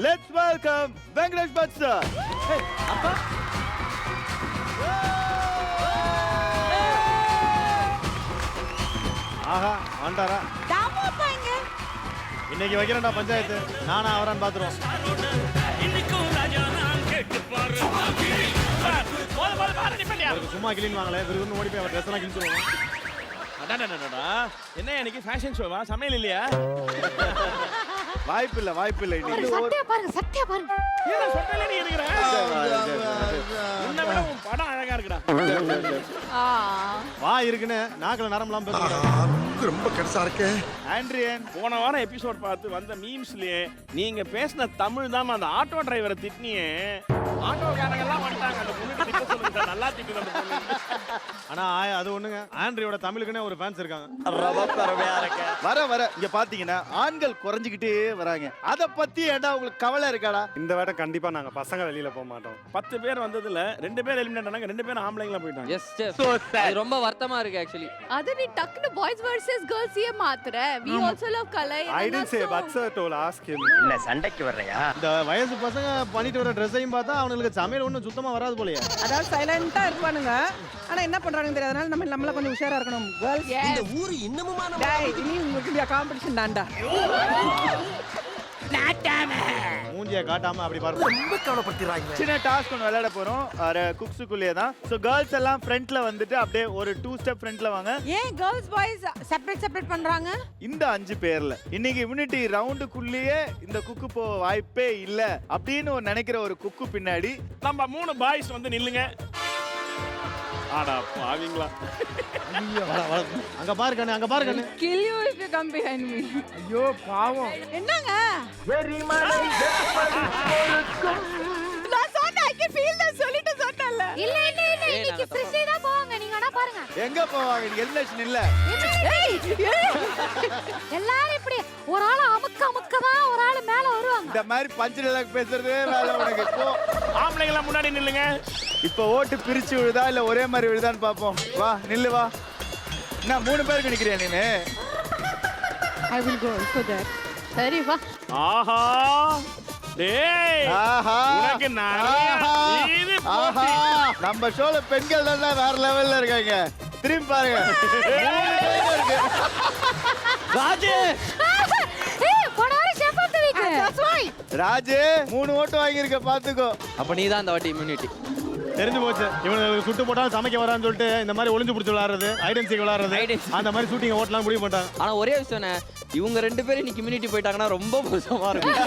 Let's welcome Venkatesh but sir. அப்பா ஆஹா ஆண்டாரா தாமோப்பா இங்க. இன்னைக்கு வைக்கிறேன்டா பஞ்சாயத்து. நானா அவரான்னு பாத்துருவோம். சும்மா கிளீன் வாங்கல விருதுன்னு ஓடி போய் அவர் ட்ரெஸ் எல்லாம் கிழிச்சிருவோம். என்ன எனக்கு ஃபேஷன் ஷோவா? சமையல் இல்லையா? வாய்ப்பு இல்ல இன்னைக்கு. சட்டைய பாருங்க, சட்டைய பாருங்க. ஏன் சொட்டல நீ இருக்கிற? உன்னை விட உன் படம் அழகா இருக்குடா. வா இருக்குன்னு நாக்குல நரம்பலாம் பேசுறாங்க. ரொம்ப கடைசா இருக்கு. ஆண்ட்ரியன் போன வாரம் எபிசோட் பார்த்து வந்த மீம்ஸ்லயே நீங்க பேசின தமிழ் தான் அந்த ஆட்டோ டிரைவரை திட்டினியே. ஆட்டோக்காரங்க எல்லாம் வந்துட்டாங்க. அந்த பொண்ணு திட்ட சொல்லுங்க, நல்லா திட்டுது அந்த பொண்ணு. ஆனா அது ஒண்ணுங்க, ஆண்ட்ரியோட தமிழுக்குன்னு ஒரு ஃபேன்ஸ் இருக்காங்க. வர இங்க பாத்தீங்கன்னா ஆண்கள் குறைஞ்சிக்கிட்டே வராங்க. அத பத்தி ஏன்டா உங்களுக்கு கவலை இருக்காடா? இந்த வேட கண்டிப்பா நாங்க பசங்க வெளியில போக மாட்டோம். 10 பேர் வந்ததுல 2 பேர் எலிமினேட் ஆனாங்க, 2 பேர் ஆம்பளைங்களா போயிட்டாங்க. Yes chef. அது ரொம்ப வருத்தமா இருக்கு एक्चुअली. அது நீ டக்குனு பாய்ஸ் வர்சஸ் கேர்ள்ஸ் ஏ மாத்துற. we also love color. I didn't say but sir told ask him. என்ன சண்டைக்கு வர்றையா? இந்த வயசு பசங்க பண்ணிட்டு வர ட்ரெஸ்ஸையும் பார்த்தா அவங்களுக்கு சமையல் ஒன்றும் சுத்தமா வராது போலயே. அதாவது சைலண்டா இருப்பானுங்க. ஆனா என்ன பண்றாங்கன்னு தெரியாதனால நம்மள கொஞ்சம் உஷாரா இருக்கணும். கேர்ள்ஸ் இந்த ஊரு இன்னமுமான இனி உங்களுக்கு காம்படிஷன் தான்டா. மூஞ்சிய காட்டாம அப்படி பாருங்க. ரொம்ப கவலைப்படுத்துறாங்க. சின்ன டாஸ்க் ஒன்று விளையாட போறோம். குக்ஸுக்குள்ளே தான். ஸோ கேர்ள்ஸ் எல்லாம் ஃப்ரண்ட்ல வந்துட்டு அப்படியே ஒரு 2 ஸ்டெப் ஃப்ரண்ட்ல வாங்க. ஏன் கேர்ள்ஸ் பாய்ஸ் செப்பரேட் பண்றாங்க? இந்த 5 பேர்ல இன்னைக்கு இம்யூனிட்டி ரவுண்டுக்குள்ளேயே இந்த குக்கு போக வாய்ப்பே இல்ல அப்படின்னு நினைக்கிற ஒரு குக்கு பின்னாடி நம்ம 3 பாய்ஸ் வந்து நில்லுங்க. ஆடா பாவீங்களா? அங்க பாரு கண்ணு, அங்க பாரு கண்ணு. kill you if you come behind me. ஐயோ பாவம். என்னங்க? நான் சொன்னேன் I can feel that சொல்லிட்டு சொன்னல. இல்ல இன்னைக்கு ஃப்ரெஷ்ஷா தான் போவாங்க. நீங்க வேணா பாருங்க. எங்க போவாங்க? எலிமினேஷன் இல்ல. எல்லாரும் இப்படி ஒரு ஆள அமுக்கதான் ஒரு ஆளு மேல வருவாங்க. இந்த மாதிரி பஞ்ச் டயலாக் பேசுறதே வேலை உனக்கு. இப்போ ஆம்பளைங்களா முன்னாடி நில்லுங்க. இப்போ ஓட்டு பிரிச்சு விழுதா இல்ல ஒரே மாதிரி விழுதான்னு பாப்போம். வா நில்லு வா. என்ன 3 பேருக்கு நிக்கிறியா நீனு? I will go for that. சரி வா. ஆஹா டேய் ஆஹா உனக்கு நிறைய இது ஆஹா நம்ம ஷோல பெண்கள் தான் வேற லெவல்ல இருக்காங்க. திரும்பி பாருங்க. 3 பேர் இருக்கு. ராஜே ஏய் போடாரி chef of the week. That's why. Raje 3 ஓட்டு வாங்கி இருக்க பாத்துக்கோ. அப்ப நீ தான் அந்த வாட்டி இம்யூனிட்டி. தெரிஞ்சு போச்சு. இவனுக்கு சுட்டு போட்டாலும் சமைக்க வரான்னு சொல்லிட்டு இந்த மாதிரி ஒளிஞ்சு பிடிச்சி விளையாடுறது, ஐடென்சிட்டி விளையாடுறது, அந்த மாதிரி ஷூட்டிங் ஓட்டலாம் முடிவு பண்ணிட்டாங்க. ஆனா ஒரே விஷயம், இவங்க 2 பேரும் இன்னைக்கு இம்யூனிட்டி போயிட்டாங்கன்னா ரொம்ப மோசமா இருக்கும்.